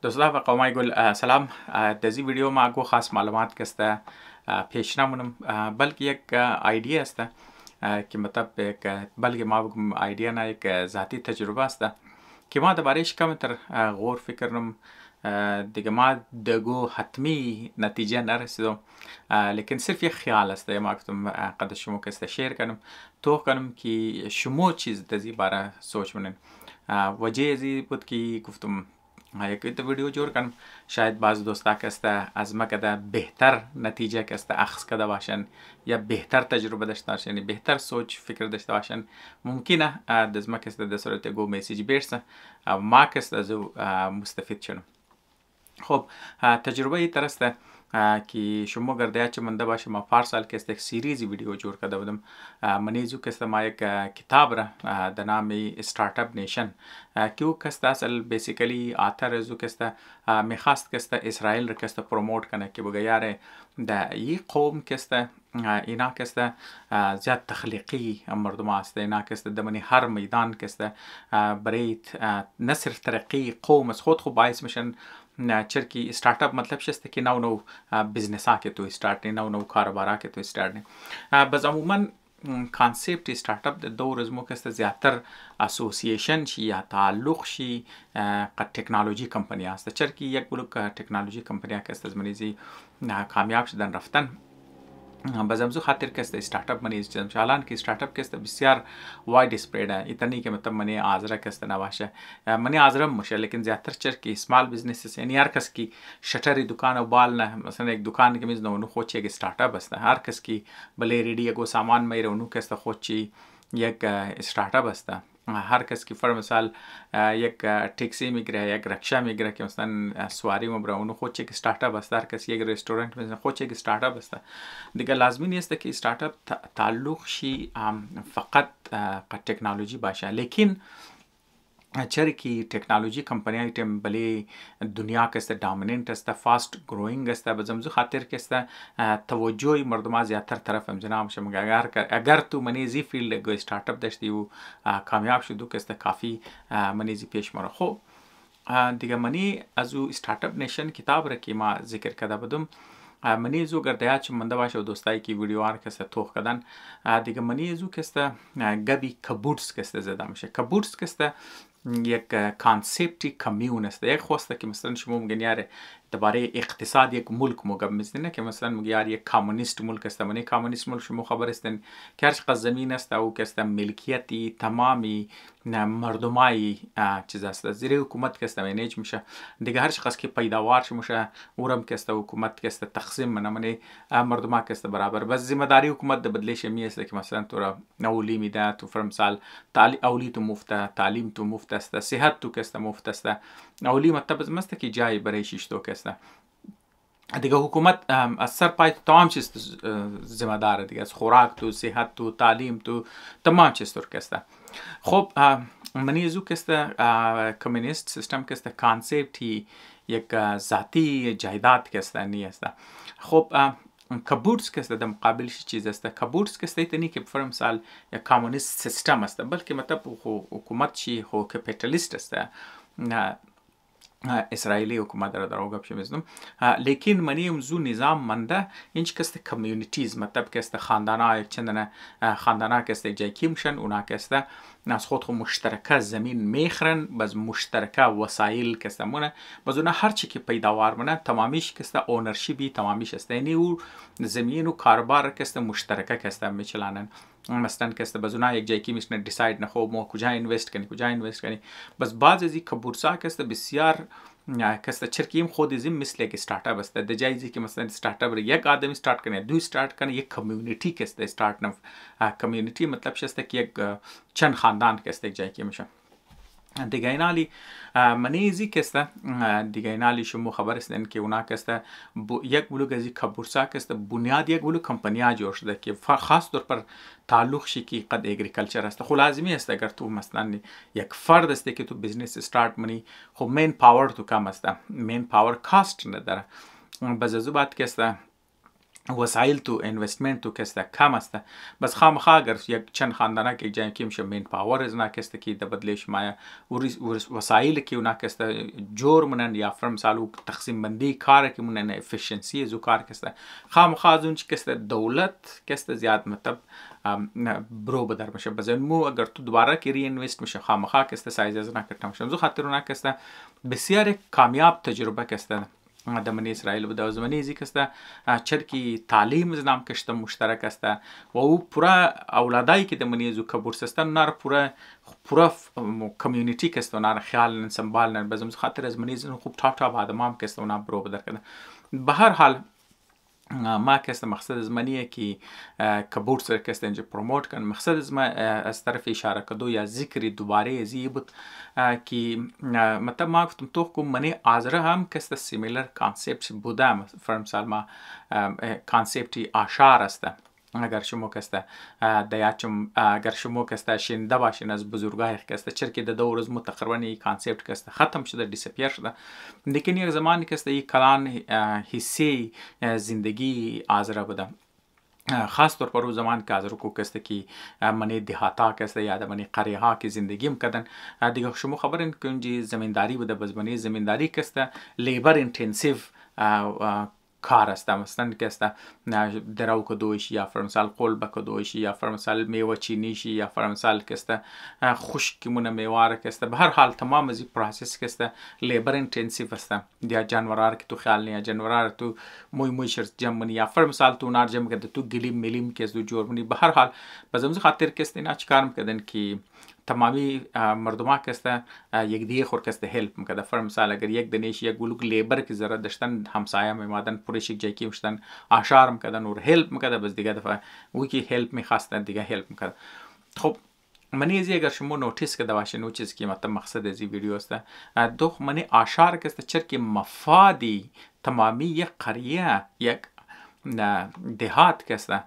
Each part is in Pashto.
دوستان و قومای گل سلام. در این ویدیو ما گو خاص معلومات کسته پیش نمونم، بلکه یک ایده است که مطلب بلکه ما بگم ایده نه، یک ذاتی تجربه است که ما دربارهش کمتر غور فکر نم. دیگه ما دگو حتمی نتیجه نرسیدم، لیکن صرف یک خیال است. ما گفتم قد شما کسته شیر کنم تو کنم که شما چیز دزی باره سوچ منن. وجه ازی بود که گفتم یک ویدیو جور کنم، شاید بعض دوستا کسته از ما کده بهتر نتیجه کسته اخذ کده باشن یا بهتر تجربه داشته باشن، یعنی بهتر سوچ فکر داشته باشن. ممکنه از ما کسته در صورت گو میسیج برسه ما کسته از مستفید شنم. خب تجربه ای ترسته که شما گرده چه منده باشه، ما پارسال که است یک سیریزی ویدیو جور کرده بودم. منیزو که است ما یک کتاب را در نام استارتاپ نیشن که او که است اصل بیسیکلی آتر ازو که است میخواست که است اسرائیل را که است پروموت کنه که بگه یاره در این قوم که است اینا که است زیاد تخلیقی مردم است، اینا که است دمانی هر میدان که است برای نه صرف ترقی قوم از خود باعث میشن. چرکی استارتاپ مطلب شسته که نو بزنس ها که تو استارت نه، نو کاروبار ها که تو استارت نه. بس عموما کانسپت استارتاپ در دور از مو که زیادتر اسوسییشن شی یا تعلق شی قد تکنولوژی کمپانی است. چرکی یک بلوک تکنولوژی کمپانی ها که است از منیزی کامیاب شدن رفتن. بازمزو خاطر که است استارتاپ منیز چند شالان که استارتاپ که است بسیار واید اسپریده. ایتنی که مطلب منی آزره که است نباشه، منی آزره مشه، لیکن زیادتر چرکی سمال بیزنس یعنی هر کس کی شتری دکان و بال نه، مثلا یک دکان که میز نو خود یک استارتاپ است. هر کس کی بله ریڈی گو سامان میره اونو که است خود چی یک استارتاپ است. هر کس کی فر مثال یک تاکسی میگیره، یک رکشا میگیره که مثلا سواری مبره اونو خود یک استارتاپ است. هر کس یک رستوران مثلا خود یک استارتاپ است. دیگه لازمی نیست که استارتاپ تعلق شی فقط تکنولوژی باشه، لیکن چرا که تکنولوژی کمپانی ایتم بله دنیا که است دامیننت است، فاست گروینگ است. بزمزو خاطر که است توجه مردم زیادتر طرف هم جناب شم. اگر تو منیزی فیلد گو استارتاپ داشتی و کامیاب شدو که است کافی منیزی پیش مره. خب دیگه منی از او استارتاپ نیشن کتاب را که ما ذکر کرده بودم، منی زو گرده چه منده باشه و دوستایی که ویدیو ها که توخ کردن دیگه منی زو که است گبی کبوتس که است زده میشه. کبوتس که است یک کانسپتی کمیون است. یک خواسته که مثلا شما میگن یاره درباره اقتصاد یک ملک مگم میزنه که مثلا میگه یار یک کامونیست ملک است. منی کامونیست ملک شما خبر استن که هر چقدر زمین است او که است ملکیتی تمامی مردمای چیز است، زیر حکومت که است مینیج میشه. دیگه هر چقدر که پیداوار میشه اورم که است حکومت که است تقسیم منی مردم که است برابر. بس ذمہ داری حکومت د بدلیش می است که مثلا تو را اولی میده، تو فر مثال اولی تو مفته، تعلیم تو مفت است، صحت تو که است مفت است. اولی مطلب از مست که جای برای شیشتو که است. دیگه حکومت از سر پای تمام چیز ذمہ داره دیگه، از خوراک تو، صحت تو، تعلیم تو، تمام چیز تو که است. خب منی ازو که است کمونیست سیستم که است کانسپتی یک ذاتی جایداد که است نی است. خب کبوتس که است در مقابلش چیز است. کبوتس که است اینی که بفرم مثال یک کمونیست سیستم است، بلکه مطلب حکومت چی خو کپیتالیست است. اسرائیلی حکومت را در اوگب شمیزنم، لیکن منی امزو نظام منده اینچ که است کمیونیتیز، مطلب که است خاندانا یک چندنه خاندانا که است جای کیمشن اونا که است از خود مشترکه زمین میخرن، باز مشترکه وسایل که است مونه، باز اونا هر چی که پیداوار منه تمامیش که است اونرشیپی تمامیش است. یعنی او زمین و کاربار که است مشترکه که است میچلانن. مثلا که است باز اونا یک جای کی میشنه دیساید نخو ما کجا اینوست کنی کجا اینوست کنی. بس بعض از این کبورسا که است بسیار کسته چرکیم خود زیم مثل یک استارتاپ است. در جایزی که مثلا استارتاپ را یک آدم استارت کنه، دو استارت کنه، یک کمیونیتی که است استارت نف کمیونیتی مطلب شسته که یک چند خاندان که است یک جایی که میشه. دیگه اینالی منیزی که است دیگه اینالی شما خبر استن که اونا که است یک بلوک از کبورسا که است بنیاد یک بلوک کمپانیا جوړ شده که خاص طور پر تعلق شي که قد اگریکلچر است. خو لازمی است اگر تو مثلا یک فرد است که تو بزنس استارت منی، خو مین پاور تو کم است، مین پاور کاست نداره. بزازو بعد که است وسایل تو اینوستمنت تو کسته کم است بس خامخا اگر یک چند خاندانا که جای کیم شه مین پاور از نکسته کی د بدلیش ما وسایل کی اونا کسته جور منن یا فرم سالو تقسیم بندی کار کی منن افیشنسی زو کار کسته خامخا زون چ کسته دولت کسته زیاد مطلب برو بدر میشه بزن مو اگر تو دوباره کی ری اینوست میشه خامخا کسته سایز از نکرتم شم زو خاطر اونا کسته بسیار کامیاب تجربه کسته د منی اسرائیل و د زمانی زی کسته چرکی تعلیم زنام کشته مشترک است و او پورا اولادایی که د منی زو کبورسستان نار پورا کمیونیتی کسته نار خیال سنبال نر بزم خاطر از منی زن خوب ټاپ آدمام کسته اونا برو بدر کنه به هر حال ما کسته مقصد از منیه که کبورد سر کسته اینجا پروموت کن مقصد از ما از طرف اشاره کدو یا ذکری دوباره ازی بود که مطلب ما گفتم تو که منی آزره هم کسته سیمیلر کانسپت بودم فرمسال ما کانسپتی آشار است اگر شما کسته دیاتشم اگر شما کسته شنده باشین از بزرگای کسته چرکی د دو روز تقریبا این کانسپت کسته ختم شده دیسپیر شده لیکن یک زمانی کسته این کلان حصه زندگی آزره بودم خاص طور پر زمان که آزرو کو کسته کی منی دیهاتا کسته یا منی قریه ها که زندگیم کردن دیگه شما خبرین که اونجی زمینداری بوده بزمانی زمینداری کسته لیبر انتنسیو کار است مثلا که است درو کدوش یا فرمسال قلب کدوش یا فرمسال میوه چینیش یا فرمسال که است خشک مونه میواره که است به هر حال تمام از این پروسس که است لیبر انتنسیو است یا جانورار که تو خیال نیا جانورار تو موی شرط جمع یا فرمسال تو نار جمع کرده تو گلیم ملیم که از دو جور منی به هر حال بازم خاطر که است اینا چیکار میکردن که تمامی مردم کسته یک دیگه خور کسته هلپ میکرده فر مثال اگر یک دنیش یک گلوک لیبر که ذره داشتن همسایه میمادن پورش یک جایی میشتن آشار میکردن اور هلپ میکرده بس دیگه دفعه او که هلپ میخواستن دیگه هلپ میکرده خب منی ازی اگر شما نوتیس کرده باشین او چیز که مطلب مقصد ازی ویدیو است دو منی آشار کسته چرکی مفادی تمامی یک قریه یک دهات کسته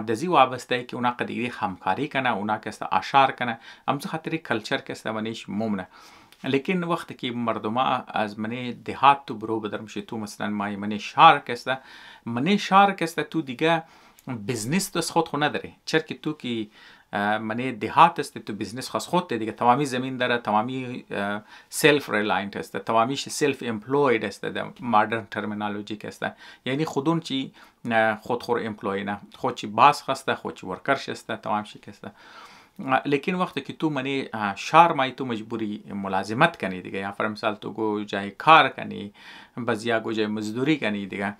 دزی وابسته که اونا قدیری همکاری کنه اونا کسته آشار کنه امزو خاطری کلچر کسته منیش ممنه لیکن وقتی که مردم از منی دهات تو برو بدر میشه تو مثلا مای منی شهر کسته تو دیگه بزنس تو خود خو نداره چرا تو که منی دهات است تو بزنس خاص خود دیگه تمامی زمین داره تمامی سلف ریلاینت است تمامیش سلف امپلوید است در مدرن ترمینولوژی است یعنی خودون چی خودخور امپلوی نه خود چی باس خسته خود چی ورکرش است تمام شی است لیکن وقتی که تو منی شهر مای تو مجبوری ملازمت کنی دیگه یا فر مثال تو گو جای کار کنی باز یا گو جای مزدوری کنی دیگه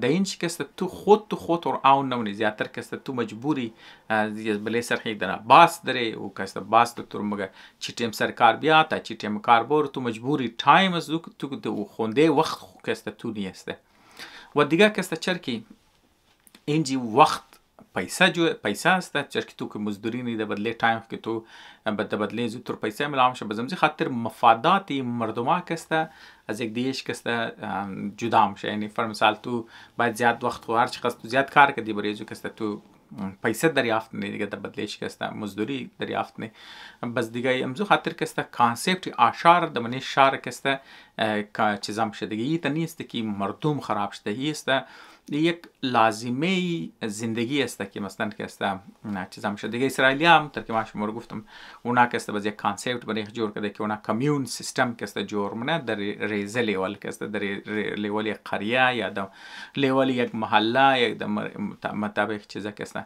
در این چی کسته تو خود اور آون نمونی زیادتر کسته تو مجبوری بله سرحی داره باس داره او کسته باس تو مگه چی تیم سرکار بیا تا چی تیم کار بور تو مجبوری تایم از تو خونده وقت کسته تو نیسته و دیگه کسته چرکی اینجی وقت پیسه است چرا تو که مزدوری نی د بدله تایم که تو د بدله زودتر پیسه ملام شه بزمزی خاطر مفادات مردما کسته از یک دیش کسته جدا میشه یعنی فر مثال تو باید زیاد وقت خو هر چقدر تو زیاد کار کردی برای جو کسته تو پیسه دریافت نه دیگه د بدلیش کسته مزدوری دریافت نه بس دیگه امزو خاطر کسته کانسپت آشار د منی شار کسته چیزام شه دیگه این نیست که مردم خراب شده است یک لازمه زندگی است که مثلا که است چیزام شده دیگه اسرائیلی هم تر که ما شما رو گفتم اونا که است باز یک کانسپت برای جور کرده که اونا کمیون سیستم که است جور منه در ریزه لیول که است در لیول یک قریه یا در لیول یک محله یک مطابق چیزا که است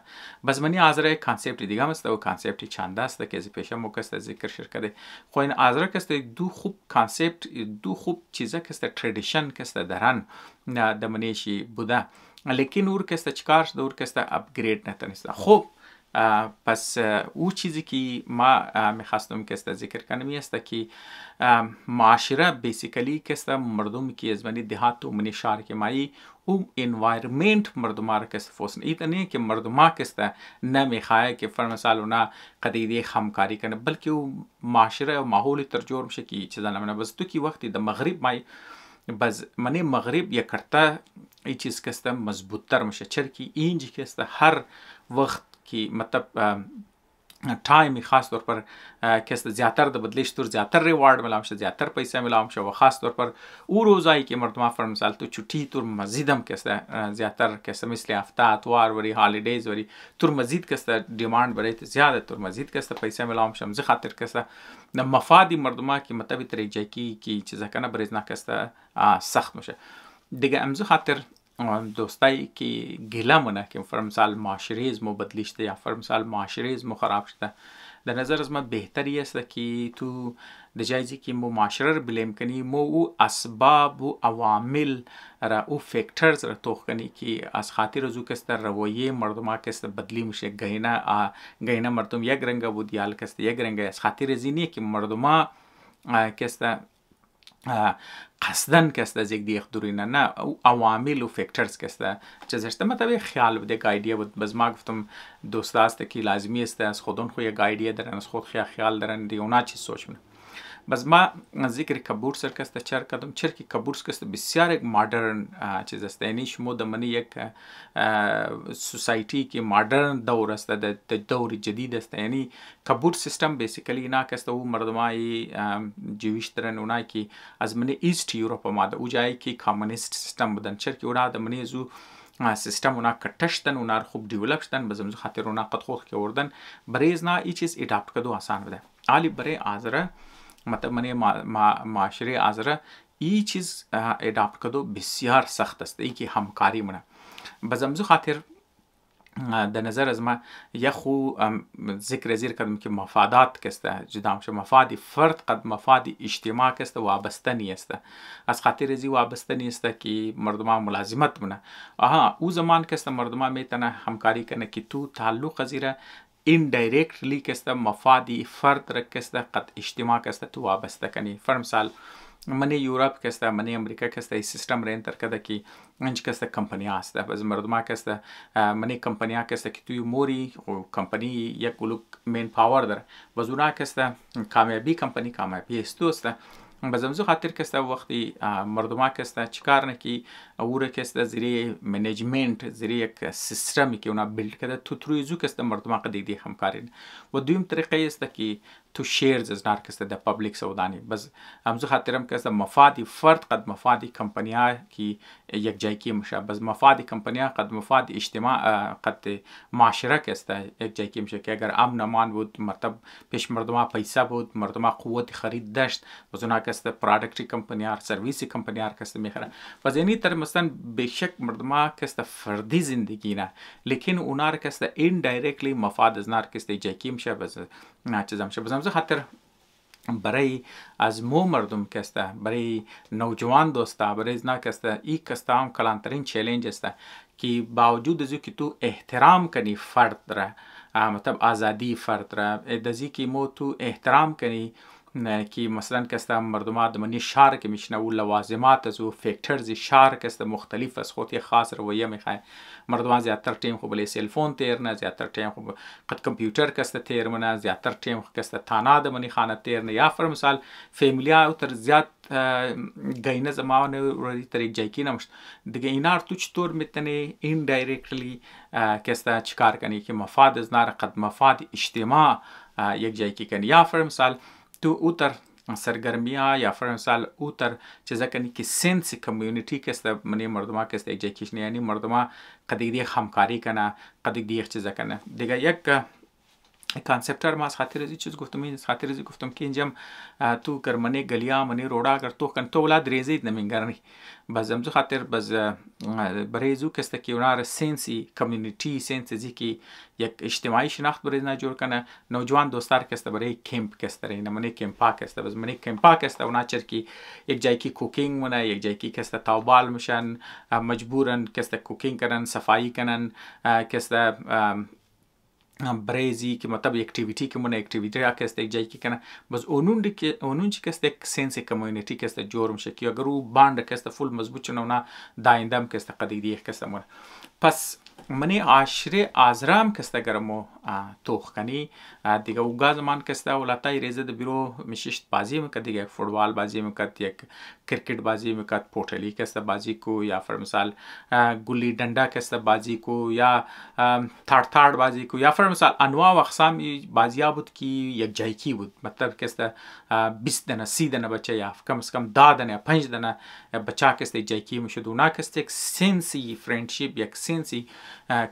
بس منی آزره کانسپت دیگه هم است و کانسپتی چنده است که از پیش مو که است ذکر شرکت خو این آزره که است دو خوب کانسپت دو خوب چیزا که است ترادیشن که است درن د منیشی بوده لیکن اور کسته چیکار شده اور کسته اپگرید نتونسته خب پس او چیزی که ما میخواستم کسته ذکر کنم است که معاشره بیسیکلی کسته مردم که از منی دهات و منی شهر که مایی او انوایرمنت مردم را کسته فوسن ایت نه که مردم کسته نمیخواه که فر مثال اونا قدیدی همکاری کنه بلکه او معاشره و ماحول ترجور میشه که چیزا نمونه بس تو که وقتی د مغرب مای باز منی مغرب یک کرتا ای چیز کسته مضبوط تر میشه چرا که اینجی کسته هر وقت که مطلب تایم خاص طور پر که زیادتر د بدلیش طور زیادتر ریوارد میلام شه، زیادتر پیسه میلام شه و خاص طور پر او روزایی که مردم فر مثال تو چوٹی طور مزیدم که زیادتر که مثل هفته اتوار وری هالیدیز وری طور مزید که دیماند برای زیاده طور مزید که پیسه میلام شم زی خاطر که مفادی مردم که مطلب طریقه کی چیزا کنه بریزنا که سخت میشه دیگه. امزو خاطر دوستایی که گله منه که فر مثال معاشره از مو بدلی شده یا فر مثال معاشره از مو خراب شده، در نظر از من بهتری است که تو در جایزی که مو معاشره رو بلیم کنی مو او اسباب و عوامل را او فیکترز را توخ کنی که از خاطر از او کست رویه مردم ها کست بدلی میشه. گهینه مردم یک رنگ بود یا کست یک رنگ از خاطر از اینیه که مردم ها کست قصدن که از یک دیگه دورینه نه او عوامل و فیکترز که چیزشته مطلب خیال بوده گایدیه بود. بز ما گفتم دوست است که لازمی است از خودون خو یه گایدیه دارن، از خود خیال دارن دیگه اونا چی سوچ منه. بس ما ذکر کبورس کسته چر کدم چرکی کبورس کسته بسیار یک مادرن چیز است، یعنی شما دمنی یک سوسایتی که مادرن دور است، د دور جدید است. یعنی کبور سیستم بیسیکلی اینا کسته او مردمای جویش دارن اونایی که از من ایست یوروپ آمده او جایی که کامونیست سیستم بودن، چرکی اونا دمنی زو سیستم اونا کتشتن اونا خوب دیولپ شدن، بزمزو خاطر اونا قد خود که وردن بریز نا ای چیز اداپت کدو آسان بده. عالی برای آزره مطلب منی معاشره آزره ای چیز اداپت کدو بسیار سخت است، ای که همکاری منه. بزمزو خاطر در نظر از ما یخو ذکر زیر کردم که مفادات کسته جدا شه، مفاد فرد قد مفاد اجتماع کسته وابستنی است. از خاطر زی وابستنی است که مردمان ملازمت منه. او زمان کسته مردمان میتونه همکاری کنه که تو تعلق زیره indirectly کسته مفادی فرد را کسته قد اجتماع کسته تو وابسته کنی. فرمثال منی یوروپ کسته منی امریکا کسته ای سیستم را انتر کده که انج کسته کمپنی هست بز مردما کسته منی کمپنی ها کسته که توی موری کمپنی یک گلوک مین پاور داره بز اونا کسته کامیابی کمپنی کامیابی استو است. بزمزو خاطر کسته وقتی مردما کسته چیکار نکی او را کسته زیری منیجمنت زیری یک سیستمی که اونا بیلد کده تو ترویزو کسته مردما قدی دی همکارین و دویم طریقه است که تو شیرز از نار کسته ده پبلیک سودانی. بس امزو خاطرم کسته مفادی فرد قد مفادی کمپنی ها کی یک جای کی میشه، بس مفادی کمپنی ها قد مفادی اجتماع قد معاشره کسته یک جای کی میشه که اگر امن امان بود مرتب پیش مردما پیسه بود مردما قوت خرید داشت بس اونا کسته پروداکتی کمپنی ها سرویسی کمپنی ها کسته میخره. بس یعنی تر مثلا بیشک مردما کسته فردی زندگی نه لیکن اونا کسته ایندایرکتلی مفاد از نار کسته جای کی میشه. بس نه چیزام میشه. بس خاطر برای از مو مردم کسته برای نوجوان دوستا برای ازنا کسته ای کسته هم کلانترین چیلنج است که باوجود از که تو احترام کنی فرد را مطلب آزادی فرد را دزی که مو تو احترام کنی که مثلا کسته مردمات منی شهر که میشنه و لوازمات از و فیکترز شهر کسته مختلف از خودی خاص رویه میخواه مردمان زیادتر تیم خوب لی سیلفون تیر نه زیادتر تیم خوب قد کمپیوتر کسته تیر منه زیادتر تیم خوب کسته تانا ده منی خانه تیر نه یا فر مثال فیملیا او تر زیاد گینه زمانه روی تر جای کی نمشت دیگه اینار تو چطور میتنه ایندایرکتلی کسته چیکار کنی که مفاد از نار قد مفاد اجتماع یک جای کی کنی یا فر مثال تو اوتر سرگرمی ها یا فرمثال اوتر چیزا کنی که سنس کمیونیتی کسته منی مردما کسته یک جایکیش نه یعنی مردما قدیگ دیگه همکاری کنه قدیگ دیگه چیزا کنه دیگه یک کانسپتر ما از خاطر ازی چیز گفتم این از خاطر ازی گفتم که اینجام تو کر منی گلیا منی روڑا کر تو کن تو ولاد ریزید نمینگرنی بس امزو خاطر بس بریزو کسته که اونا سنسی کمیونیتی سنس ازی که یک اجتماعی شناخت بریز نجور کنه نوجوان دوستار کسته برای کمپ کسته رینه منی کمپا کسته بس منی کمپا کسته اونا چر که یک جایی که کوکینگ منه یک جایی که کسته تاوبال میشن مجبورن کسته کوکینگ کنن صفایی کنن کسته بریزی که مطلب اکتیویتی که من اکتیویتی ها کسته یک جایی که کنه بس اونون چی کسته یک سنس کمیونیتی کسته جور میشه که اگر او باند کسته فول مضبوط چنه اونا دایندم کسته قدیدی کسته من. پس منی عاشره آزرام کسته گرمو توخ کنی دیگه اوگا زمان کسته ولاتای ریزه د بیرو میششت بازی میکرد دیگه فوتبال بازی میکرد یک کرکٹ بازی میکرد پوٹلی کسته بازی کو یا فر مثال گلی ڈنڈا کسته بازی کو یا تھاڑ بازی کو یا فر مثال انواع و اقسام بازیاں بود کی یک جای کی بود مطلب کسته 20 دنه 30 دنه بچه یا کم از کم 10 دنه 5 دنه بچه کسته جای کی میشد اونا کسته یک سنسی فرندشیپ یک سنسی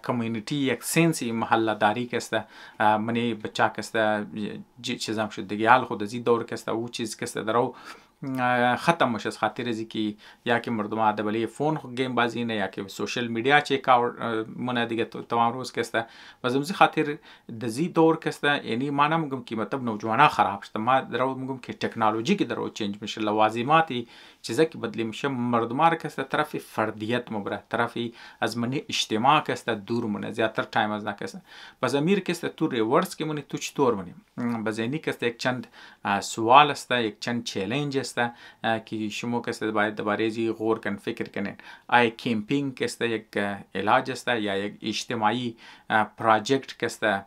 کمیونیتی یک سنسی محله داری کسته منی بچه کسته چیزام شد دیگه حال خود ازی دور کسته او چیز کسته درو ختم میشه از خاطر ازی که یا که مردم عادبالی فون گیم بازی نه یا که سوشل میدیا چیک منه دیگه تمام روز کسته و زمزی خاطر دزی دور کسته یعنی ما نمیگم که مطلب نوجوانا خراب شده ما درو میگم که تکنولوژی که درو چنج میشه لوازماتی چیزا که بدلی میشه مردم را کسته طرف فردیت مبره طرف از منی اجتماع کسته دور مونه زیاتر تایم از نکسته بس امیر کسته تو ریورس که منی تو چطور منی بزینی کسته یک چند سوال است یک چند چالش است که شما کسته باید درباره زی غور کن فکر کنین آیا کمپینگ کسته یک علاج است یا یک اجتماعی پروژه کسته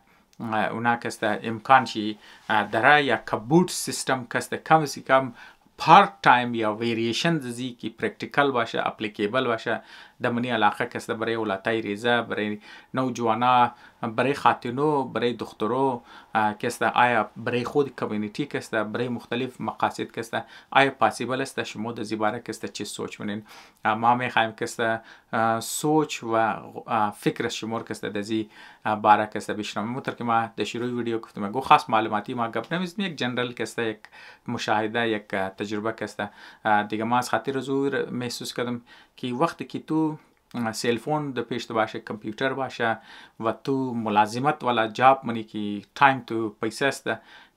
اونا کسته امکان شی درای یا کبوت سیستم کسته کم از کم پارت تایم یا ویریشن زی کی پرکتیکل باشه اپلیکیبل باشه د منی علاقه کسته برای ولاتای ریزه برای نوجوانا برای خاتونو برای دخترو کسته آیا برای خود کمیونیتی کسته برای مختلف مقاصد کسته آیا پاسیبل است شما د زیباره کسته چی سوچ منین ما میخوایم کسته سوچ و فکر شما کسته د زی باره کسته بشنویم متر که ما د شروع ویدیو گفتم گو خاص معلوماتی ما گپ نمیزنیم یک جنرال کسته یک مشاهده یک تجربه کسته دیگه ما از خاطر زور محسوس کردم که وقتی که تو سلفون د پیشت باشه کمپیوتر باشه و تو ملازمت والا جاب منی که تایم تو پیسه است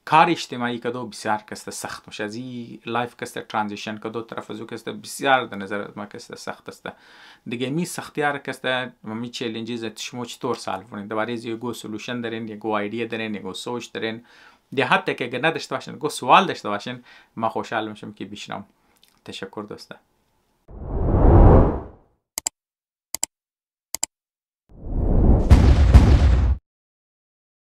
کار اجتماعی کدو بسیار کسته سخت میشه از این لایف کسته ترانزیشن کدو طرف ازو کسته بسیار در نظر ما کسته سخت است دیگه می سختیار کسته و می چالنجز شما چطور سالو کنید درباره از یگو سولوشن دارین یگو ایده دارین یگو سوچ دارین ده حتی که اگه نداشته باشین گو سوال داشته باشین ما خوشحال میشم که بشنوم تشکر دوسته